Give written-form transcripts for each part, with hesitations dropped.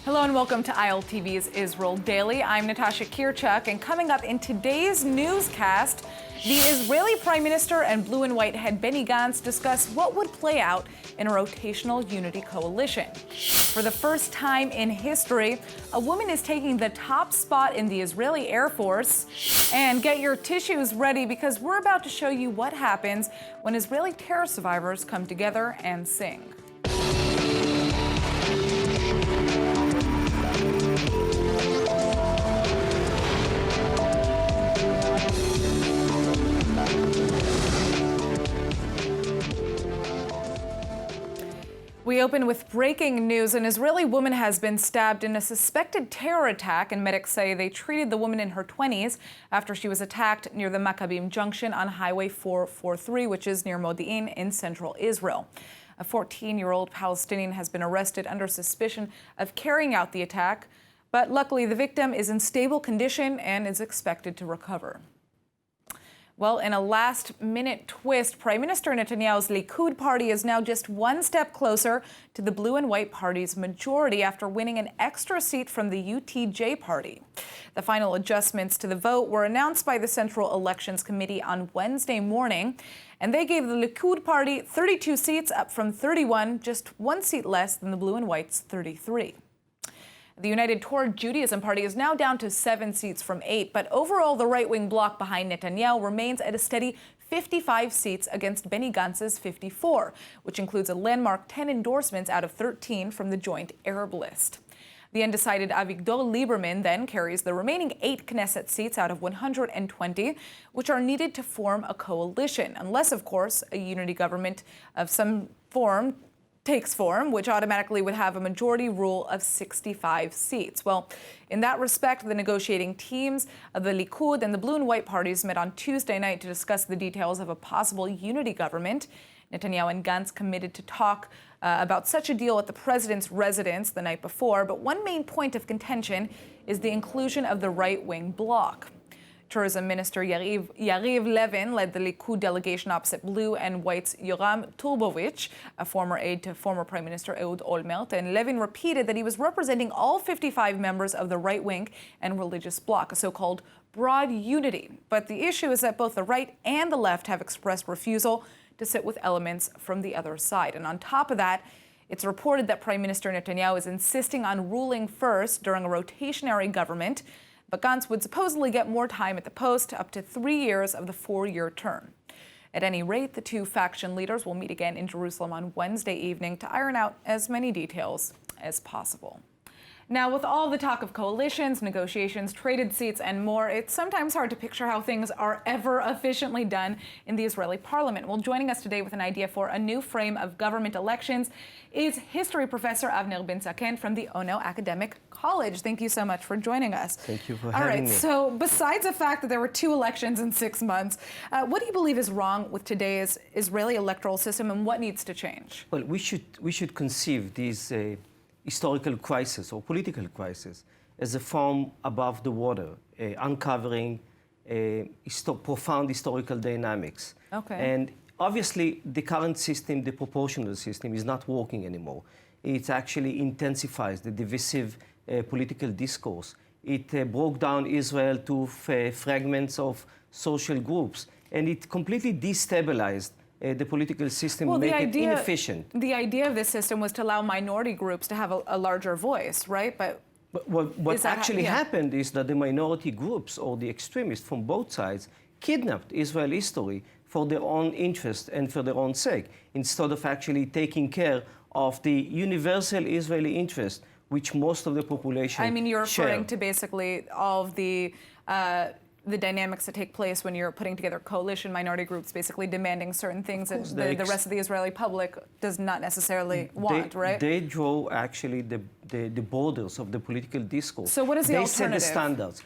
Hello and welcome to ILTV's Israel Daily. I'm Natasha Kirchuk, and coming up in today's newscast, the Israeli Prime Minister and Blue and White head Benny Gantz discuss what would play out in a rotational unity coalition. For the first time in history, a woman is taking the top spot in the Israeli Air Force. And get your tissues ready because we're about to show you what happens when Israeli terror survivors come together and sing. We open with breaking news. An Israeli woman has been stabbed in a suspected terror attack, and medics say they treated the woman in her 20s after she was attacked near the Maccabim Junction on Highway 443, which is near Modi'in in central Israel. A 14-year-old Palestinian has been arrested under suspicion of carrying out the attack, but luckily the victim is in stable condition and is expected to recover. Well, in a last-minute twist, Prime Minister Netanyahu's Likud party is now just one step closer to the Blue and White party's majority after winning an extra seat from the UTJ party. The final adjustments to the vote were announced by the Central Elections Committee on Wednesday morning, and they gave the Likud party 32 seats, up from 31, just one seat less than the Blue and White's 33. The United Toward Judaism Party is now down to 7 seats from 8, but overall the right-wing bloc behind Netanyahu remains at a steady 55 seats against Benny Gantz's 54, which includes a landmark 10 endorsements out of 13 from the joint Arab list. The undecided Avigdor Lieberman then carries the remaining 8 Knesset seats out of 120, which are needed to form a coalition, unless, of course, a unity government of some form takes form, which automatically would have a majority rule of 65 seats. Well, in that respect, the negotiating teams of the Likud and the Blue and White parties met on Tuesday night to discuss the details of a possible unity government. Netanyahu and Gantz committed to talk about such a deal at the president's residence the night before, but one main point of contention is the inclusion of the right-wing bloc. Tourism Minister Yariv Levin led the Likud delegation opposite Blue and White's Yoram Turbovich, a former aide to former Prime Minister Ehud Olmert, and Levin repeated that he was representing all 55 members of the right-wing and religious bloc, a so-called broad unity. But the issue is that both the right and the left have expressed refusal to sit with elements from the other side. And on top of that, it's reported that Prime Minister Netanyahu is insisting on ruling first during a rotationary government, but Gantz would supposedly get more time at the post, up to 3 years of the 4-year term. At any rate, the two faction leaders will meet again in Jerusalem on Wednesday evening to iron out as many details as possible. Now, with all the talk of coalitions, negotiations, traded seats, and more, it's sometimes hard to picture how things are ever efficiently done in the Israeli parliament. Well, joining us today with an idea for a new frame of government elections is history professor Avner Ben-Zaken from the Ono Academic College. Thank you so much for joining us. Thank you for having me. So besides the fact that there were 2 elections in 6 months, what do you believe is wrong with today's Israeli electoral system, and what needs to change? Well, we should conceive these historical crisis or political crisis as a form above the water, uncovering profound historical dynamics. Okay. And obviously, the current system, the proportional system, is not working anymore. It actually intensifies the divisive political discourse. It broke down Israel to fragments of social groups, and it completely destabilized the political system, make it inefficient. The idea of this system was to allow minority groups to have a larger voice, right? But what actually happened is that the minority groups or the extremists from both sides kidnapped Israel history for their own interest and for their own sake, instead of actually taking care of the universal Israeli interest, which most of the population I mean, you're referring share. to basically all of the dynamics that take place when you're putting together coalition minority groups, basically demanding certain things that the rest of the Israeli public does not necessarily want, right? They draw actually the borders of the political discourse. So what is the alternative? They set the standards.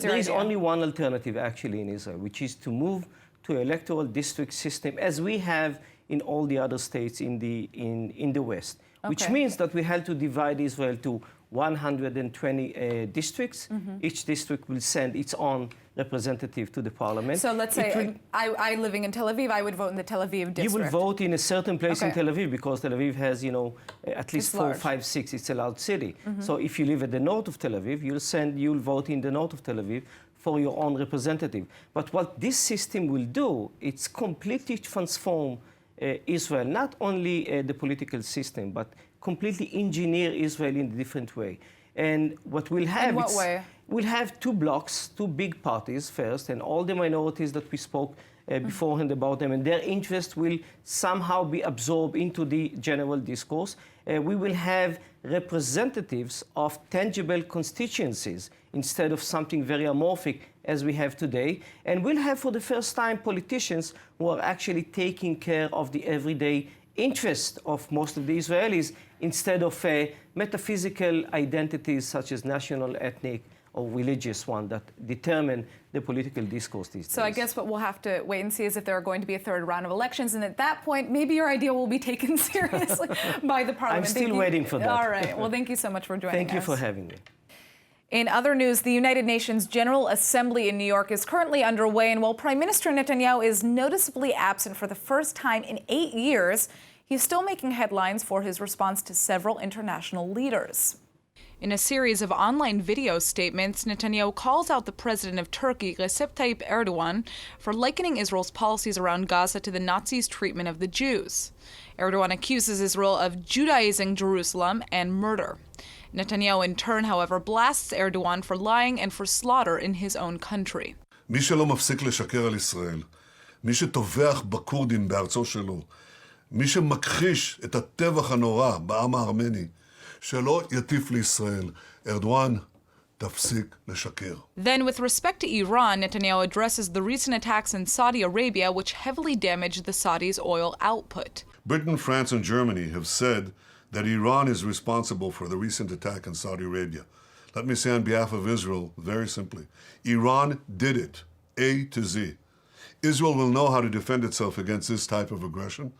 There is only one alternative actually in Israel, which is to move to electoral district system as we have in all the other states in the West, which means that we had to divide Israel to 120 districts. Each district will send its own representative to the parliament. So let's say I living in Tel Aviv, I would vote in the Tel Aviv district. You will vote in a certain place in Tel Aviv because Tel Aviv has, at least 4, 5, 6, it's a large city. So if you live at the north of Tel Aviv, you'll vote in the north of Tel Aviv for your own representative. But what this system will do, it's completely transform Israel, not only the political system, but completely engineer Israel in a different way. And what we'll have... In what way? We'll have 2 blocks, 2 big parties first, and all the minorities that we spoke beforehand about them, and their interests will somehow be absorbed into the general discourse. We will have representatives of tangible constituencies instead of something very amorphic as we have today. And we'll have for the first time politicians who are actually taking care of the everyday interest of most of the Israelis instead of metaphysical identities such as national, ethnic, or religious one that determine the political discourse these days. So I guess what we'll have to wait and see is if there are going to be a third round of elections, and at that point, maybe your idea will be taken seriously by the parliament. I'm still waiting for that. All right. Well, thank you so much for joining us. Thank you for having me. In other news, the United Nations General Assembly in New York is currently underway, and while Prime Minister Netanyahu is noticeably absent for the first time in 8 years, he's still making headlines for his response to several international leaders. In a series of online video statements, Netanyahu calls out the president of Turkey, Recep Tayyip Erdogan, for likening Israel's policies around Gaza to the Nazis' treatment of the Jews. Erdogan accuses Israel of Judaizing Jerusalem and murder. Netanyahu, in turn, however, blasts Erdogan for lying and for slaughter in his own country. מי שלא מפסיק לשקר על ישראל, מי שטובח בכורדים בארצו שלו, מי שמכחיש את הטבח הנורא בעם הארמני, שלא יטיף לישראל. ארדואן, תפסיק לשקר. Then, with respect to Iran, Netanyahu addresses the recent attacks in Saudi Arabia, which heavily damaged the Saudis' oil output. Britain, France, and Germany have said that Iran is responsible for the recent attack in Saudi Arabia. Let me say on behalf of Israel, very simply, Iran did it, A to Z. Israel will know how to defend itself against this type of aggression,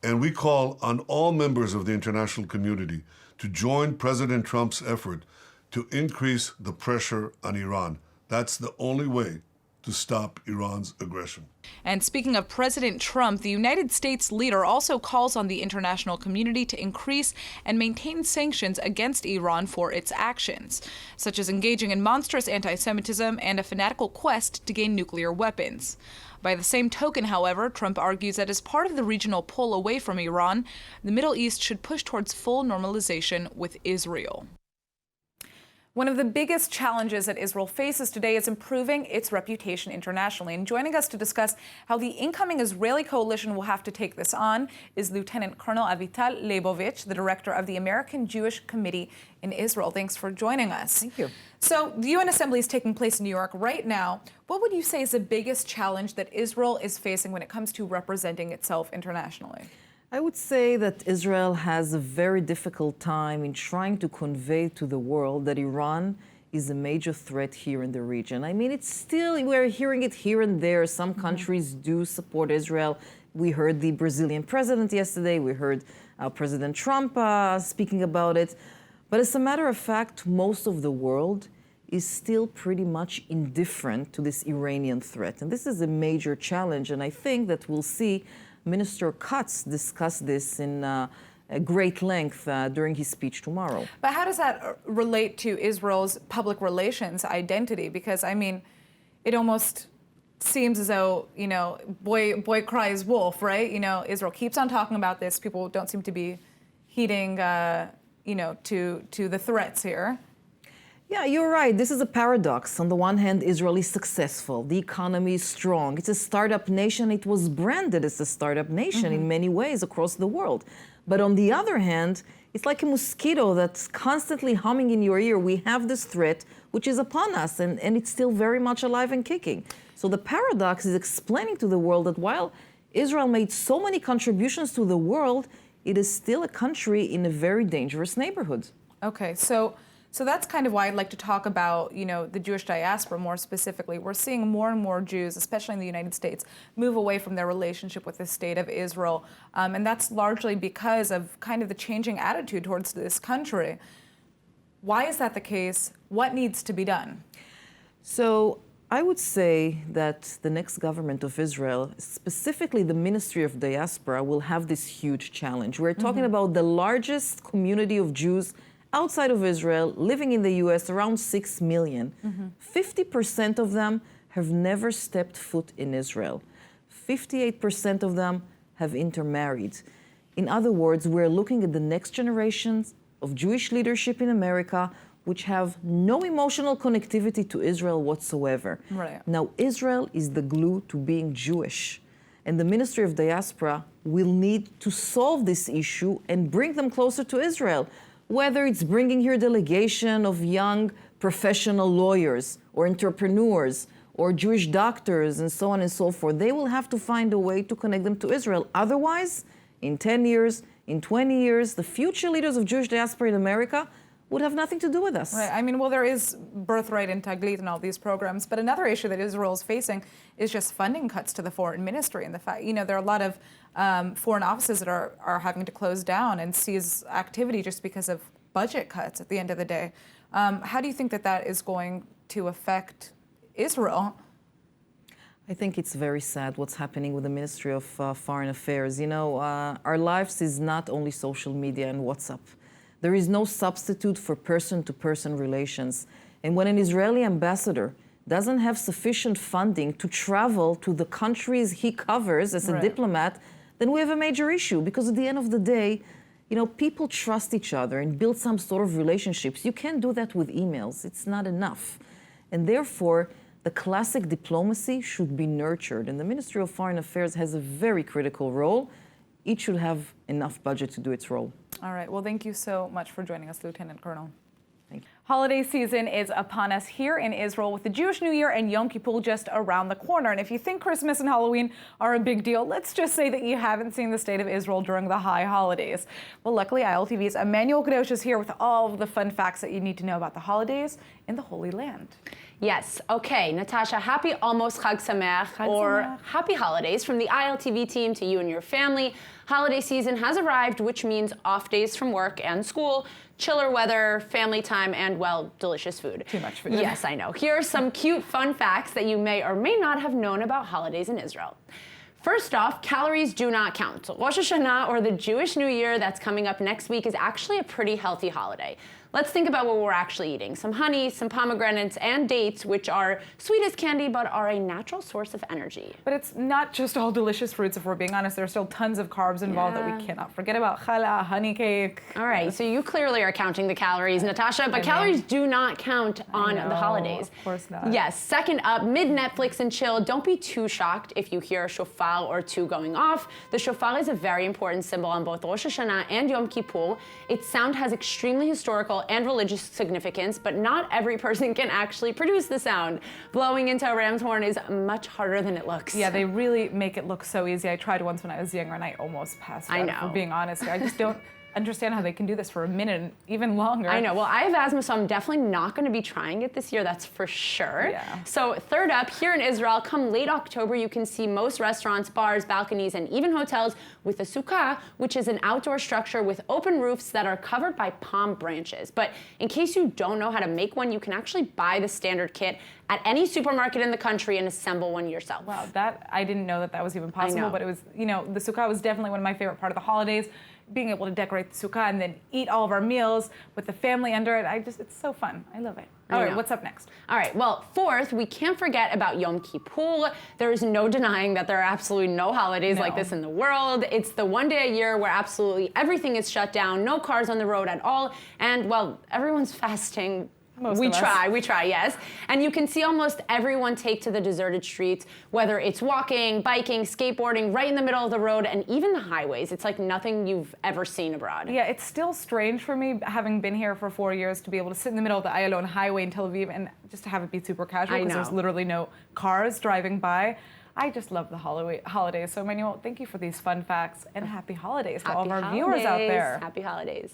and we call on all members of the international community to join President Trump's effort to increase the pressure on Iran. That's the only way to stop Iran's aggression. And speaking of President Trump, the United States leader also calls on the international community to increase and maintain sanctions against Iran for its actions, such as engaging in monstrous anti-Semitism and a fanatical quest to gain nuclear weapons. By the same token, however, Trump argues that as part of the regional pull away from Iran, the Middle East should push towards full normalization with Israel. One of the biggest challenges that Israel faces today is improving its reputation internationally. And joining us to discuss how the incoming Israeli coalition will have to take this on is Lieutenant Colonel Avital Leibovich, the director of the American Jewish Committee in Israel. Thanks for joining us. Thank you. So the UN Assembly is taking place in New York right now. What would you say is the biggest challenge that Israel is facing when it comes to representing itself internationally? I would say that Israel has a very difficult time in trying to convey to the world that Iran is a major threat here in the region. I mean, it's still, we're hearing it here and there. Some countries do support Israel. We heard the Brazilian president yesterday. We heard President Trump speaking about it. But as a matter of fact, most of the world is still pretty much indifferent to this Iranian threat. And this is a major challenge. And I think that we'll see Minister Katz discuss this in great length during his speech tomorrow. But how does that relate to Israel's public relations identity? Because, I mean, it almost seems as though, you know, boy cries wolf, right? You know, Israel keeps on talking about this. People don't seem to be heeding, you know, to the threats here. Yeah, you're right. This is a paradox. On the one hand, Israel is successful. The economy is strong. It's a startup nation. It was branded as a startup nation in many ways across the world. But on the other hand, it's like a mosquito that's constantly humming in your ear. We have this threat, which is upon us, and it's still very much alive and kicking. So the paradox is explaining to the world that while Israel made so many contributions to the world, it is still a country in a very dangerous neighborhood. Okay, so So that's kind of why I'd like to talk about, the Jewish diaspora more specifically. We're seeing more and more Jews, especially in the United States, move away from their relationship with the state of Israel. And that's largely because of kind of the changing attitude towards this country. Why is that the case? What needs to be done? So I would say that the next government of Israel, specifically the Ministry of Diaspora, will have this huge challenge. We're talking about the largest community of Jews outside of Israel living in the US, around 6 million. 50% of them have never stepped foot in Israel. 58% of them have intermarried. In other words, we're looking at the next generations of Jewish leadership in America which have no emotional connectivity to Israel whatsoever. Right. Now, Israel is the glue to being Jewish. And the Ministry of Diaspora will need to solve this issue and bring them closer to Israel, whether it's bringing here a delegation of young professional lawyers or entrepreneurs or Jewish doctors and so on and so forth. They will have to find a way to connect them to Israel. Otherwise, in 10 years, in 20 years, the future leaders of Jewish diaspora in America would have nothing to do with us. Right. I mean, well, there is birthright and taglit and all these programs, but another issue that Israel is facing is just funding cuts to the foreign ministry. And the fact, there are a lot of foreign offices that are having to close down and cease activity just because of budget cuts at the end of the day. How do you think that is going to affect Israel? I think it's very sad what's happening with the Ministry of Foreign Affairs. Our lives is not only social media and WhatsApp. There is no substitute for person-to-person relations. And when an Israeli ambassador doesn't have sufficient funding to travel to the countries he covers as a diplomat, then we have a major issue. Because at the end of the day, people trust each other and build some sort of relationships. You can't do that with emails. It's not enough. And therefore, the classic diplomacy should be nurtured. And the Ministry of Foreign Affairs has a very critical role. It should have enough budget to do its role. All right. Well, thank you so much for joining us, Lieutenant Colonel. Thank you. Holiday season is upon us here in Israel with the Jewish New Year and Yom Kippur just around the corner. And if you think Christmas and Halloween are a big deal, let's just say that you haven't seen the state of Israel during the high holidays. Well, luckily, ILTV's Emmanuel Kadosh is here with all of the fun facts that you need to know about the holidays in the Holy Land. Yes. Okay, Natasha, happy almost Chag Sameach, or happy holidays from the ILTV team to you and your family. Holiday season has arrived, which means off days from work and school, chiller weather, family time, and, well, delicious food. Too much food. Yes, I know. Here are some cute, fun facts that you may or may not have known about holidays in Israel. First off, calories do not count. Rosh Hashanah, or the Jewish New Year that's coming up next week, is actually a pretty healthy holiday. Let's think about what we're actually eating. Some honey, some pomegranates, and dates, which are sweet as candy, but are a natural source of energy. But it's not just all delicious fruits, if we're being honest. There's still tons of carbs involved that we cannot forget about. Challah, honey cake. All right, so you clearly are counting the calories, Natasha, but calories do not count on the holidays. Of course not. Yes, second up, mid-Netflix and chill, don't be too shocked if you hear a shofar or two going off. The shofar is a very important symbol on both Rosh Hashanah and Yom Kippur. Its sound has extremely historical and religious significance, but not every person can actually produce the sound. Blowing into a ram's horn is much harder than it looks. Yeah, they really make it look so easy. I tried once when I was younger and I almost passed out. I know. For being honest, I just don't understand how they can do this for a minute and even longer. I know. Well, I have asthma, so I'm definitely not going to be trying it this year. That's for sure. Yeah. So third up, here in Israel, come late October, you can see most restaurants, bars, balconies, and even hotels with a sukkah, which is an outdoor structure with open roofs that are covered by palm branches. But in case you don't know how to make one, you can actually buy the standard kit at any supermarket in the country and assemble one yourself. Wow, I didn't know that was even possible, but it was, the sukkah was definitely one of my favorite part of the holidays. Being able to decorate the sukkah and then eat all of our meals with the family under it. It's so fun. I love it. All right, what's up next? All right, well, fourth, we can't forget about Yom Kippur. There is no denying that there are absolutely no holidays like this in the world. It's the one day a year where absolutely everything is shut down, no cars on the road at all, and, well, everyone's fasting. We try, yes. And you can see almost everyone take to the deserted streets, whether it's walking, biking, skateboarding, right in the middle of the road, and even the highways. It's like nothing you've ever seen abroad. Yeah, it's still strange for me, having been here for 4 years, to be able to sit in the middle of the Ayalon highway in Tel Aviv and just to have it be super casual because there's literally no cars driving by. I just love the holidays. So, Emmanuel, thank you for these fun facts and happy holidays to all of our viewers out there. Happy holidays.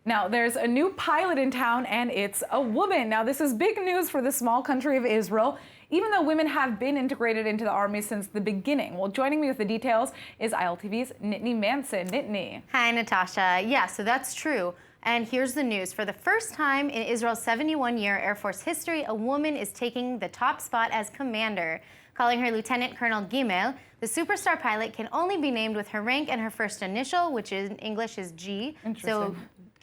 Now, there's a new pilot in town, and it's a woman. Now, this is big news for the small country of Israel, even though women have been integrated into the army since the beginning. Well, joining me with the details is ILTV's Nittany Manson. Nittany. Hi, Natasha. Yeah, so that's true. And here's the news. For the first time in Israel's 71-year Air Force history, a woman is taking the top spot as commander. Calling her Lieutenant Colonel Gimel, the superstar pilot can only be named with her rank and her first initial, which in English is G. So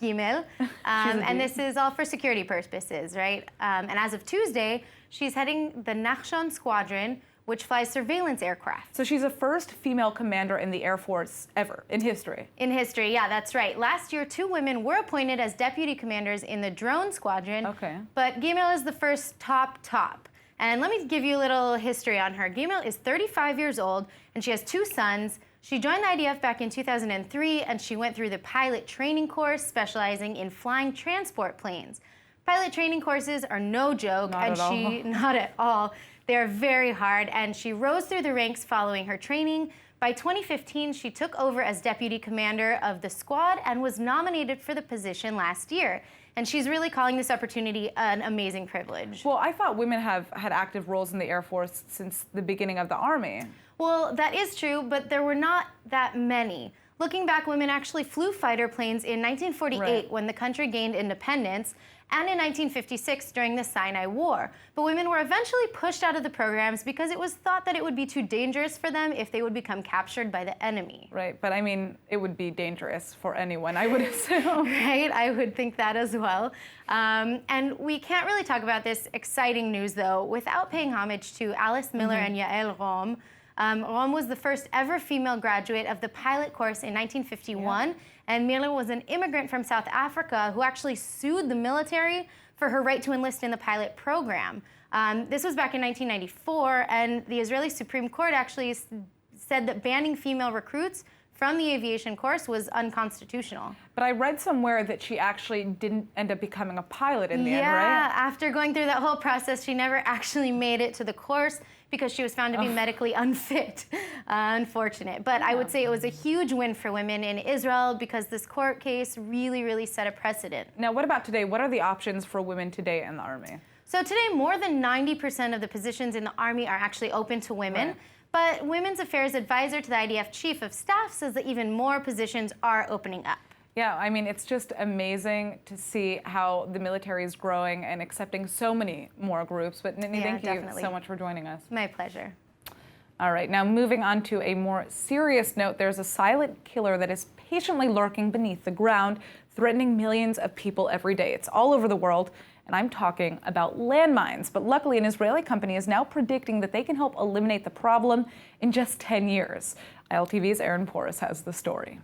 Gimel. And this is all for security purposes, right? And as of Tuesday, she's heading the Nachshon Squadron, which flies surveillance aircraft. So she's the first female commander in the Air Force ever, in history. In history, yeah, that's right. Last year, 2 women were appointed as deputy commanders in the drone squadron. Okay. But Gimel is the first top. And let me give you a little history on her. Gimel is 35 years old, and she has 2 sons. She joined the IDF back in 2003, and she went through the pilot training course, specializing in flying transport planes. Pilot training courses are no joke, not at all. They're very hard, and she rose through the ranks following her training. By 2015, she took over as deputy commander of the squad and was nominated for the position last year. And she's really calling this opportunity an amazing privilege. Well, I thought women have had active roles in the Air Force since the beginning of the Army. Well, that is true, but there were not that many. Looking back, women actually flew fighter planes in 1948 when the country gained independence, and in 1956 during the Sinai War. But women were eventually pushed out of the programs because it was thought that it would be too dangerous for them if they would become captured by the enemy. Right, but I mean, it would be dangerous for anyone, I would assume. Right, I would think that as well. And we can't really talk about this exciting news, though, without paying homage to Alice Miller and Yael Rom. Rom was the first ever female graduate of the pilot course in 1951, and Miller was an immigrant from South Africa who actually sued the military for her right to enlist in the pilot program. This was back in 1994, and the Israeli Supreme Court actually said that banning female recruits from the aviation course was unconstitutional. But I read somewhere that she actually didn't end up becoming a pilot in the end, right? Yeah, after going through that whole process, she never actually made it to the course because she was found to be medically unfit. Unfortunate. But I would say it was a huge win for women in Israel because this court case really set a precedent. Now, what about today? What are the options for women today in the Army? So today, more than 90% of the positions in the Army are actually open to women. Right. But Women's Affairs Advisor to the IDF Chief of Staff says that even more positions are opening up. Yeah, I mean, it's just amazing to see how the military is growing and accepting so many more groups. But Nittany, thank you so much for joining us. My pleasure. All right, now moving on to a more serious note, there's a silent killer that is patiently lurking beneath the ground, threatening millions of people every day. It's all over the world, and I'm talking about landmines. But luckily, an Israeli company is now predicting that they can help eliminate the problem in just 10 years. ILTV's Aaron Porras has the story.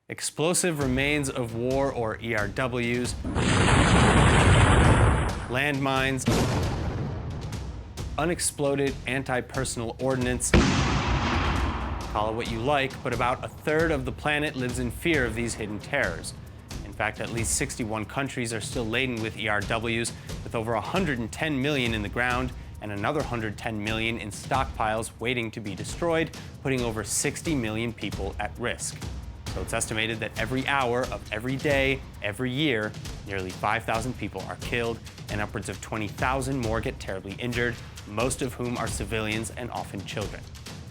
Explosive remains of war, or ERWs, landmines, unexploded anti-personnel ordnance. Call it what you like, but about a third of the planet lives in fear of these hidden terrors. In fact, at least 61 countries are still laden with ERWs, with over 110 million in the ground and another 110 million in stockpiles waiting to be destroyed, putting over 60 million people at risk. So it's estimated that every hour of every day, every year, nearly 5,000 people are killed and upwards of 20,000 more get terribly injured, most of whom are civilians and often children.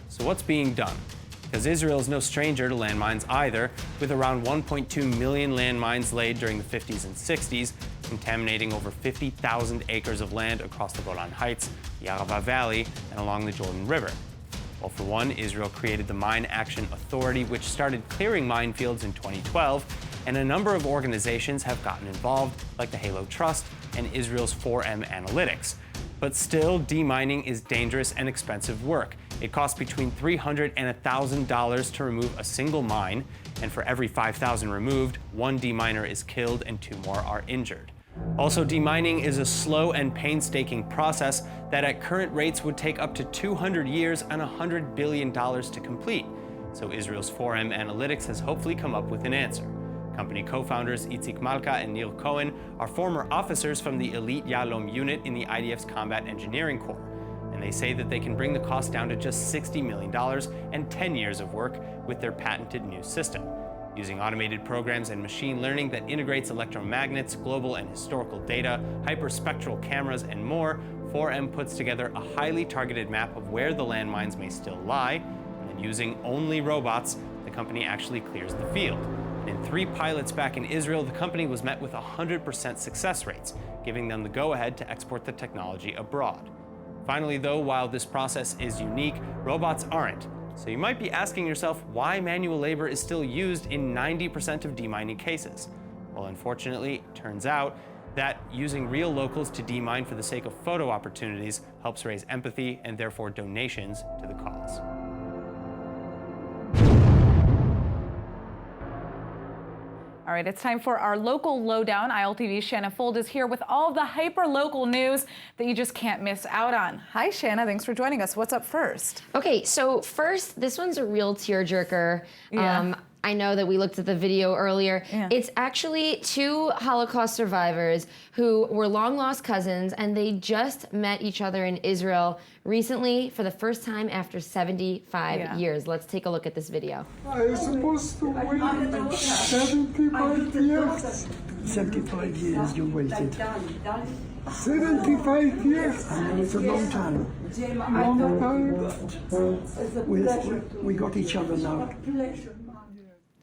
So what's being done? Because Israel is no stranger to landmines either, with around 1.2 million landmines laid during the 50s and 60s, contaminating over 50,000 acres of land across the Golan Heights, the Arava Valley, and along the Jordan River. Well, for one, Israel created the Mine Action Authority, which started clearing minefields in 2012, and a number of organizations have gotten involved, like the Halo Trust and Israel's 4M Analytics. But still, demining is dangerous and expensive work. It costs between $300 and $1,000 to remove a single mine, and for every 5,000 removed, 1 deminer is killed and 2 more are injured. Also, demining is a slow and painstaking process that at current rates would take up to 200 years and $100 billion to complete. So Israel's 4M Analytics has hopefully come up with an answer. Company co-founders Itzik Malka and Neil Cohen are former officers from the elite Yalom unit in the IDF's Combat Engineering Corps. And they say that they can bring the cost down to just $60 million and 10 years of work with their patented new system. Using automated programs and machine learning that integrates electromagnets, global and historical data, hyperspectral cameras, and more, 4M puts together a highly targeted map of where the landmines may still lie, and then using only robots, the company actually clears the field. And in 3 pilots back in Israel, the company was met with 100% success rates, giving them the go-ahead to export the technology abroad. Finally, though, while this process is unique, robots aren't. So you might be asking yourself why manual labor is still used in 90% of demining cases. Well, unfortunately, it turns out that using real locals to demine for the sake of photo opportunities helps raise empathy and therefore donations to the cause. All right, it's time for our local lowdown. ILTV Shanna Fold is here with all of the hyper-local news that you just can't miss out on. Hi, Shanna. Thanks for joining us. What's up first? Okay, so first, this one's a real tearjerker. Yeah. I know that we looked at the video earlier. Yeah. It's actually 2 Holocaust survivors who were long-lost cousins, and they just met each other in Israel recently for the first time after 75 years. Let's take a look at this video. I was supposed to wait 75 years. 75 years you waited. 75 years. I know it's a long time. Long time. We got each other now.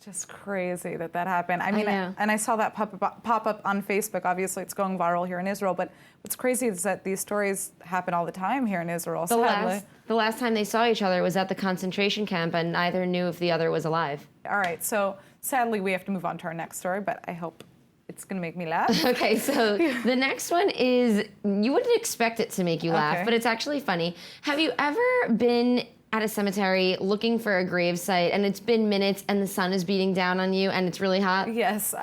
Just crazy that happened. I mean, know. and I saw that pop up on Facebook. Obviously, it's going viral here in Israel. But what's crazy is that these stories happen all the time here in Israel. The last time they saw each other was at the concentration camp, and neither knew if the other was alive. All right, so sadly, we have to move on to our next story. But I hope it's going to make me laugh. Okay, so the next one is, you wouldn't expect it to make you laugh, but it's actually funny. Have you ever been at a cemetery looking for a grave site and it's been minutes and the sun is beating down on you and it's really hot? Yes,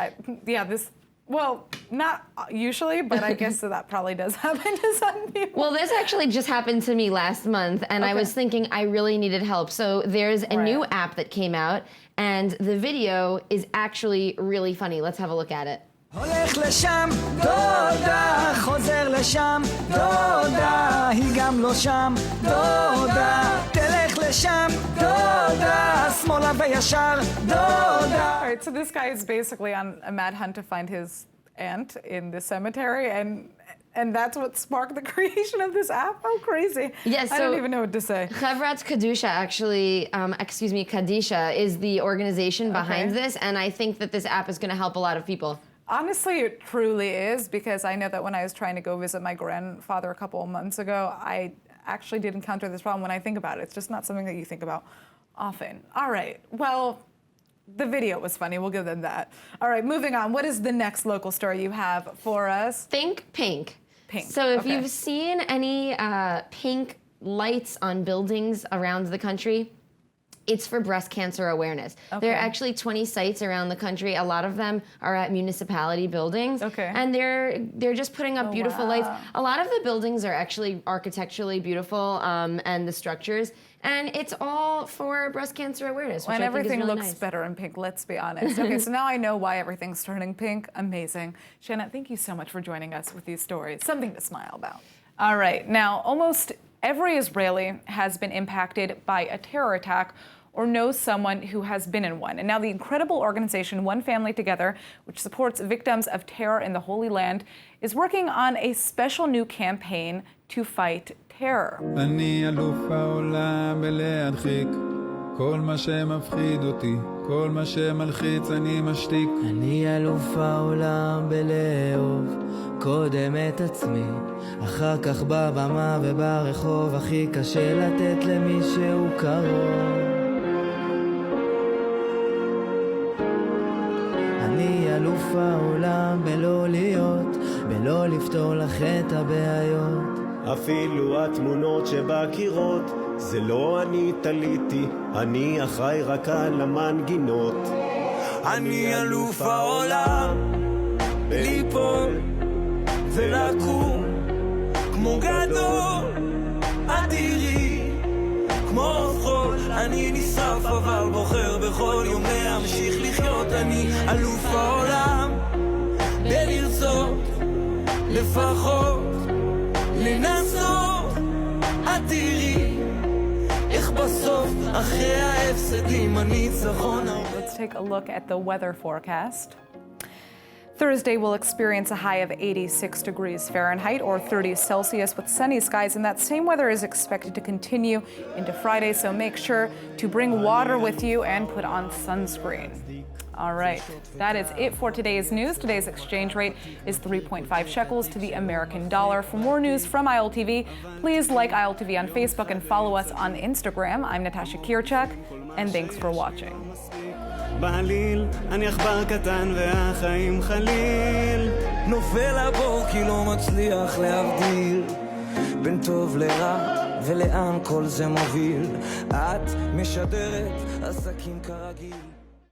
well, not usually, but I guess that probably does happen to some people. Well, this actually just happened to me last month, and I was thinking I really needed help. So there's a new app that came out, and the video is actually really funny. Let's have a look at it. הולך לשם, דודה, חוזר לשם, דודה, היא גם לא שם, דודה, תלך לשם, דודה, שמאלה וישר, דודה. All right, so this guy is basically on a mad hunt to find his aunt in the cemetery, and that's what sparked the creation of this app. How crazy. Yes, I so don't even know what to say. Chevrat Kadusha actually, Kadisha is the organization behind this, and I think that this app is going to help a lot of people. Honestly, it truly is, because I know that when I was trying to go visit my grandfather a couple of months ago, I actually did encounter this problem when I think about it. It's just not something that you think about often. All right, well, the video was funny. We'll give them that. All right, moving on. What is the next local story you have for us? Think pink. Pink. So if you've seen any pink lights on buildings around the country, it's for breast cancer awareness. There are actually 20 sites around the country. A lot of them are at municipality buildings. And they're just putting up beautiful lights. A lot of the buildings are actually architecturally beautiful, and the structures. And it's all for breast cancer awareness, which and I think everything is really looks nice. better in pink, let's be honest. Okay, so now I know why everything's turning pink. Amazing. Shanna, thank you so much for joining us with these stories. Something to smile about. All right, now almost every Israeli has been impacted by a terror attack or knows someone who has been in one. And now the incredible organization One Family Together, which supports victims of terror in the Holy Land, is working on a special new campaign to fight terror. אני אלוף העולם בלהדחיק כל מה שמפחיד אותי, כל מה שמלחיץ אני משתיק. אני אלוף העולם בלאהוב קודם את עצמי, אחר כך בבמה וברחוב הכי קשה לתת למישהו קרוב. אני אלוף העולם בלא להיות, בלא לפתור לך את הבעיות. אפילו התמונות שבקירות, זה לא אני תליתי, אני אחראי רק על המנגינות. אני אלוף העולם בליפול ולקום כמו גדול אדירי כמו חול. אני נשרף אבל בוחר בכל יום להמשיך לחיות. אני אלוף העולם בלרצות לפחות לנסות. את תראי איך בסוף אחרי ההפסדים הניצחון. take a look at the weather forecast. Thursday will experience a high of 86 degrees Fahrenheit or 30 Celsius with sunny skies, and that same weather is expected to continue into Friday, so make sure to bring water with you and put on sunscreen. All right, that is it for today's news. Today's exchange rate is 3.5 shekels to the American dollar. For more news from ILTV, please like ILTV on Facebook and follow us on Instagram. I'm Natasha Kirchak, and thanks for watching. בעליל, אני עכבר קטן והחיים חליל נופל הבור כי לא מצליח להבדיל בין טוב לרע ולאן כל זה מוביל את משדרת עסקים כרגיל